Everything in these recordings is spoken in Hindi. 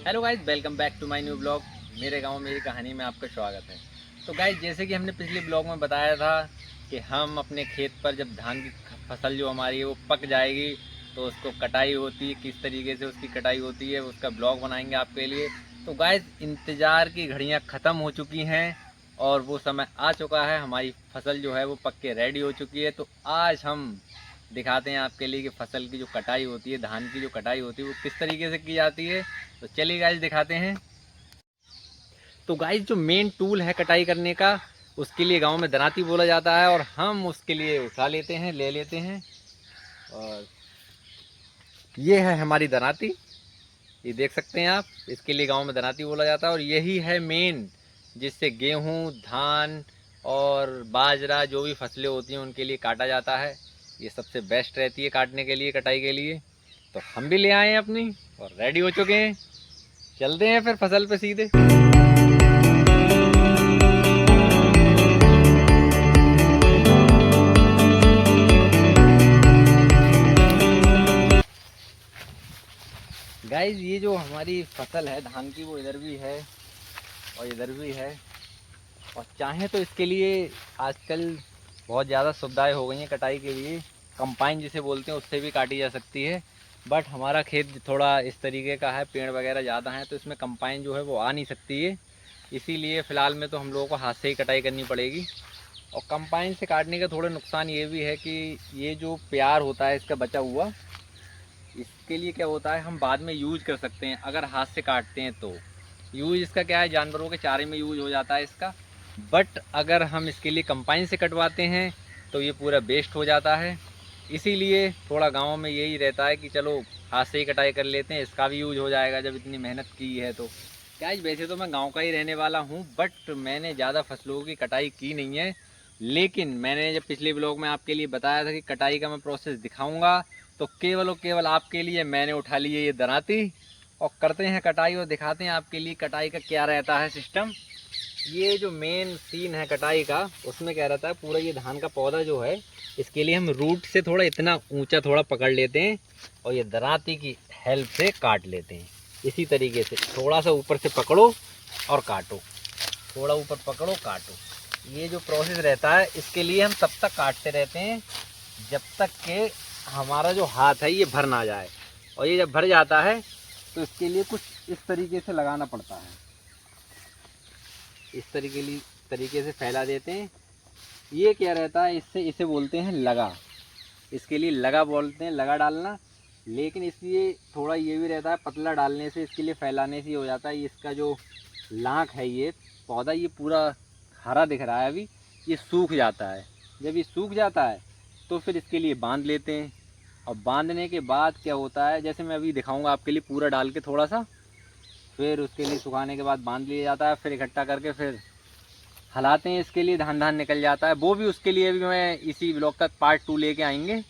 Hello guys, welcome back to my new blog. मेरे गांव मेरी कहानी में आपका स्वागत है। तो गाइज, जैसे कि हमने पिछले ब्लॉग में बताया था कि हम अपने खेत पर जब धान की फसल जो हमारी है वो पक जाएगी तो उसको कटाई होती है, किस तरीके से उसकी कटाई होती है उसका ब्लॉग बनाएंगे आपके लिए। तो गाइज, इंतज़ार की घड़ियाँ ख़त्म हो चुकी हैं और वो समय आ चुका है। हमारी फसल जो है वो पक के रेडी हो चुकी है। तो आज हम दिखाते हैं आपके लिए कि फसल की जो कटाई होती है, धान की जो कटाई होती है वो किस तरीके से की जाती है। तो चलिए गाइज दिखाते हैं। तो गाइज, जो मेन टूल है कटाई करने का, उसके लिए गांव में दराती बोला जाता है और हम उसके लिए उठा लेते हैं, ले लेते हैं। और ये है हमारी दराती, ये देख सकते हैं आप। इसके लिए गांव में दराती बोला जाता है और यही है मेन जिससे गेहूं, धान और बाजरा जो भी फसलें होती हैं उनके लिए काटा जाता है। ये सबसे बेस्ट रहती है काटने के लिए, कटाई के लिए। तो हम भी ले आए हैं अपनी और रेडी हो चुके हैं। चलते हैं फिर फसल पे सीधे। गाइज, ये जो हमारी फसल है धान की वो इधर भी है और इधर भी है। और चाहें तो इसके लिए आजकल बहुत ज़्यादा सुविधाएं हो गई हैं कटाई के लिए। कंपाइन जिसे बोलते हैं उससे भी काटी जा सकती है। बट हमारा खेत थोड़ा इस तरीके का है, पेड़ वगैरह ज़्यादा हैं, तो इसमें कंपाइन जो है वो आ नहीं सकती है। इसीलिए फ़िलहाल में तो हम लोगों को हाथ से ही कटाई करनी पड़ेगी। और कंपाइन से काटने का थोड़ा नुकसान ये भी है कि ये जो प्यार होता है इसका बचा हुआ, इसके लिए क्या होता है, हम बाद में यूज कर सकते हैं अगर हाथ से काटते हैं तो। यूज इसका क्या है, जानवरों के चारे में यूज हो जाता है इसका। बट अगर हम इसके लिए कंपाइन से कटवाते हैं तो ये पूरा वेस्ट हो जाता है। इसीलिए थोड़ा गाँव में यही रहता है कि चलो हाथ से ही कटाई कर लेते हैं, इसका भी यूज हो जाएगा जब इतनी मेहनत की है। तो क्या, वैसे तो मैं गाँव का ही रहने वाला हूँ, बट मैंने ज़्यादा फसलों की कटाई की नहीं है। लेकिन मैंने जब पिछले ब्लॉग में आपके लिए बताया था कि कटाई का मैं प्रोसेस दिखाऊंगा, तो केवल और केवल आपके लिए मैंने उठा ली है ये दराती और करते हैं कटाई और दिखाते हैं आपके लिए कटाई का क्या रहता है सिस्टम। ये जो मेन सीन है कटाई का, उसमें क्या रहता है, पूरा ये धान का पौधा जो है इसके लिए हम रूट से थोड़ा इतना ऊंचा थोड़ा पकड़ लेते हैं और ये दराती की हेल्प से काट लेते हैं। इसी तरीके से थोड़ा सा ऊपर से पकड़ो और काटो, थोड़ा ऊपर पकड़ो काटो। ये जो प्रोसेस रहता है इसके लिए हम तब तक काटते रहते हैं जब तक कि हमारा जो हाथ है ये भर ना जाए। और ये जब भर जाता है तो इसके लिए कुछ इस तरीके से लगाना पड़ता है, इस तरीके से फैला देते हैं। ये क्या रहता है, इसे बोलते हैं लगा। इसके लिए लगा बोलते हैं, लगा डालना। लेकिन इसलिए थोड़ा ये भी रहता है, पतला डालने से इसके लिए फैलाने से हो जाता है, इसका जो लाख है ये पौधा ये पूरा हरा दिख रहा है अभी, ये सूख जाता है। जब ये सूख जाता है तो फिर इसके लिए बांध लेते हैं। और बांधने के बाद क्या होता है, जैसे मैं अभी दिखाऊंगा आपके लिए पूरा डाल के थोड़ा सा, फिर उसके लिए सुखाने के बाद बांध लिया जाता है। फिर इकट्ठा करके फिर हलाते हैं, इसके लिए धान धान निकल जाता है। वो भी उसके लिए भी मैं इसी ब्लॉग का पार्ट 2 लेके आएंगे,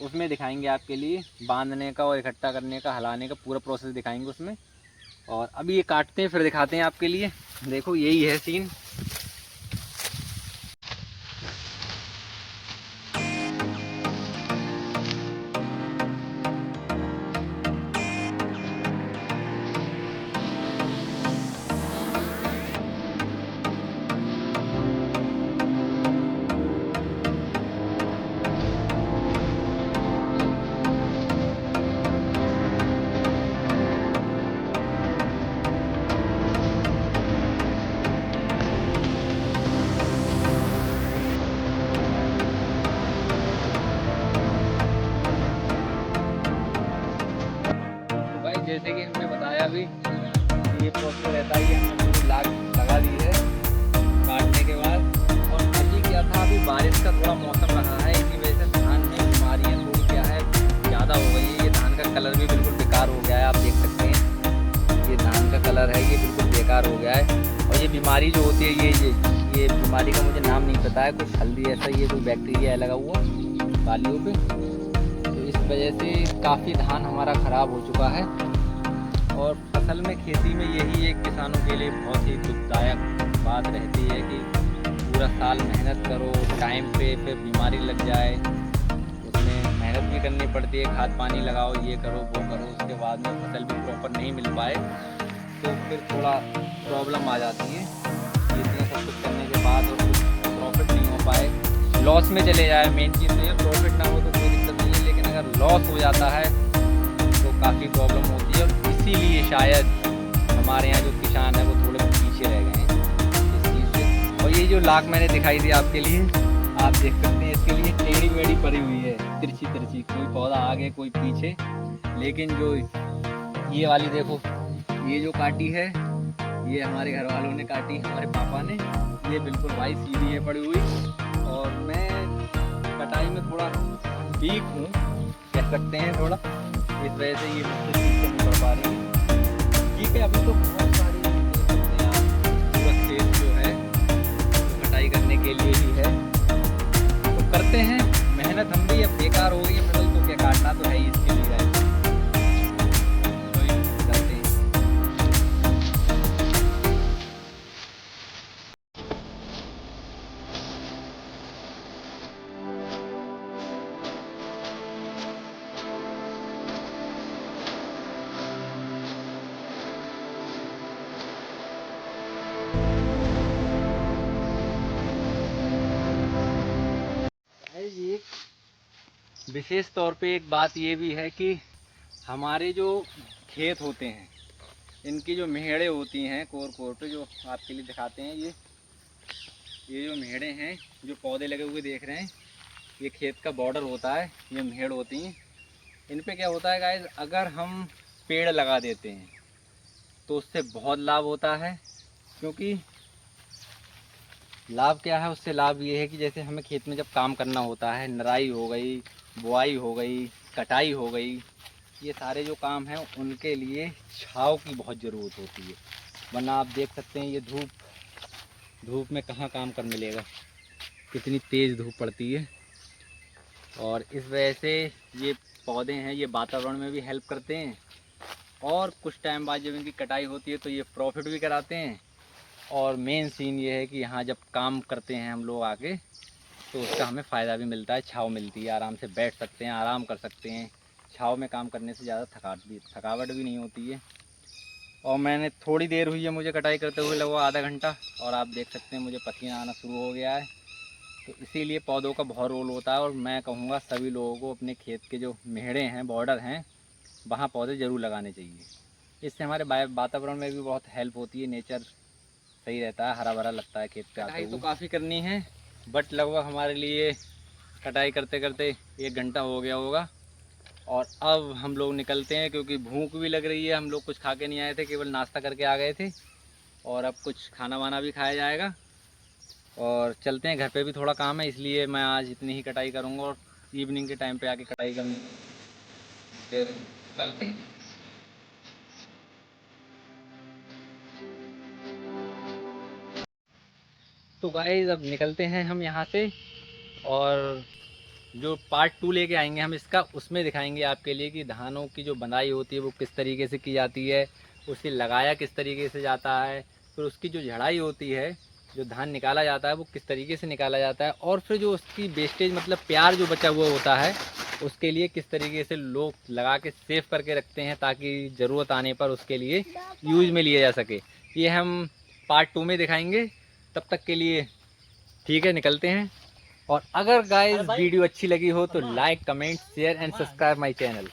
उसमें दिखाएंगे आपके लिए बांधने का और इकट्ठा करने का, हलाने का पूरा प्रोसेस दिखाएंगे उसमें। और अभी ये काटते हैं फिर दिखाते हैं आपके लिए। देखो यही है सीन। जैसे कि हमने बताया अभी, ये प्रोसेस रहता है, ये हमने पूरी लाग लगा दी है काटने के बाद। और अभी क्या था, अभी बारिश का थोड़ा मौसम रहा है, इसी वजह से धान में बीमारियाँ थोड़ी क्या है ज़्यादा हो गई है। ये धान का कलर भी बिल्कुल बेकार हो गया है, आप देख सकते हैं ये धान का कलर है ये बिल्कुल बेकार हो गया है। और ये बीमारी जो होती है ये बीमारी का मुझे नाम नहीं पता है, कुछ हल्दी ऐसा ये कोई बैक्टीरिया है लगा हुआ बालियों पे। तो इस वजह से काफ़ी धान हमारा ख़राब हो चुका है। और फसल में, खेती में यही एक किसानों के लिए बहुत ही दुखदायक बात रहती है कि पूरा साल मेहनत करो, टाइम पे बीमारी लग जाए, उसमें मेहनत भी करनी पड़ती है, खाद पानी लगाओ, ये करो वो करो, उसके बाद में फसल भी प्रॉपर नहीं मिल पाए तो फिर थोड़ा प्रॉब्लम आ जाती है। इतना सब कुछ करने के बाद और कुछ प्रॉफिट नहीं हो पाए, लॉस में चले जाए, मेन चीज़ तो ये, प्रॉफिट ना हो तो कोई दिक्कत नहीं है, लेकिन अगर लॉस हो जाता है तो काफ़ी प्रॉब्लम होती है। और इसीलिए शायद हमारे यहाँ जो किसान है वो थोड़े पीछे रह गए हैं इस चीज़ से। और ये जो लाख मैंने दिखाई दी आपके लिए, आप देख सकते हैं इसके लिए टेढ़ी मेढ़ी पड़ी हुई है, तिरछी तिरछी, कोई पौधा आगे कोई पीछे। लेकिन जो ये वाली देखो, ये जो काटी है ये हमारे घर वालों ने काटी, हमारे पापा ने। ये बिल्कुल भाई सीधी है पड़ी हुई। और मैं कटाई में थोड़ा वीक हूँ कह सकते हैं थोड़ा, इस वजह से ये मुझसे नहीं कर पा रही है। ठीक है, अभी तो बहुत सारी देख सकते हैं आप, पूरा खेत जो है तो कटाई करने के लिए ही है, तो करते हैं मेहनत हम भी। अब बेकार हो गई है फसल तो क्या, काटना तो है ही इसके लिए है। करते हैं। ये विशेष तौर पे एक बात ये भी है कि हमारे जो खेत होते हैं इनकी जो मेहड़े होती हैं कोर कोर पे, जो आपके लिए दिखाते हैं, ये जो मेहड़े हैं, जो पौधे लगे हुए देख रहे हैं, ये खेत का बॉर्डर होता है, ये मेहड़ होती हैं। इन पे क्या होता है गाइस, अगर हम पेड़ लगा देते हैं तो उससे बहुत लाभ होता है। क्योंकि लाभ क्या है उससे, लाभ ये है कि जैसे हमें खेत में जब काम करना होता है, नराई हो गई, बुआई हो गई, कटाई हो गई, ये सारे जो काम हैं उनके लिए छांव की बहुत ज़रूरत होती है। वरना आप देख सकते हैं ये धूप में कहाँ काम कर मिलेगा, कितनी तेज़ धूप पड़ती है। और इस वजह से ये पौधे हैं ये वातावरण में भी हेल्प करते हैं, और कुछ टाइम बाद जब इनकी कटाई होती है तो ये प्रॉफिट भी कराते हैं। और मेन सीन ये है कि यहाँ जब काम करते हैं हम लोग आके तो उसका हमें फ़ायदा भी मिलता है, छाँव मिलती है, आराम से बैठ सकते हैं, आराम कर सकते हैं। छाँव में काम करने से ज़्यादा थकावट भी नहीं होती है। और मैंने थोड़ी देर हुई है मुझे कटाई करते हुए, लगभग आधा घंटा, और आप देख सकते हैं मुझे पसीना आना शुरू हो गया है। तो इसीलिए पौधों का बहुत रोल होता है। और मैं कहूँगा सभी लोगों को अपने खेत के जो मेहड़े हैं, बॉर्डर हैं, वहाँ पौधे ज़रूर लगाने चाहिए। इससे हमारे वातावरण में भी बहुत हेल्प होती है, नेचर सही रहता है, हरा भरा लगता है खेत पे आते हुए। कटाई तो काफ़ी करनी है, बट लगभग हमारे लिए कटाई करते करते 1 घंटा हो गया होगा। और अब हम लोग निकलते हैं, क्योंकि भूख भी लग रही है। हम लोग कुछ खा के नहीं आए थे, केवल नाश्ता करके आ गए थे, और अब कुछ खाना वाना भी खाया जाएगा। और चलते हैं, घर पे भी थोड़ा काम है, इसलिए मैं आज इतनी ही कटाई करूँगा और इवनिंग के टाइम पे आके कटाई करूँगी। फिर चलते हैं। तो गाइस अब निकलते हैं हम यहाँ से, और जो पार्ट 2 लेके आएंगे हम इसका, उसमें दिखाएंगे आपके लिए कि धानों की जो बंधाई होती है वो किस तरीके से की जाती है, उसे लगाया किस तरीके से जाता है, फिर उसकी जो झड़ाई होती है, जो धान निकाला जाता है वो किस तरीके से निकाला जाता है, और फिर जो उसकी वेस्टेज मतलब प्यार जो बचा हुआ होता है उसके लिए किस तरीके से लोग लगा के सेव करके रखते हैं, ताकि ज़रूरत आने पर उसके लिए यूज में लिया जा सके। ये हम पार्ट 2 में दिखाएंगे। तब तक के लिए ठीक है, निकलते हैं। और अगर गाइस वीडियो अच्छी लगी हो तो like, comment, share and subscribe my channel.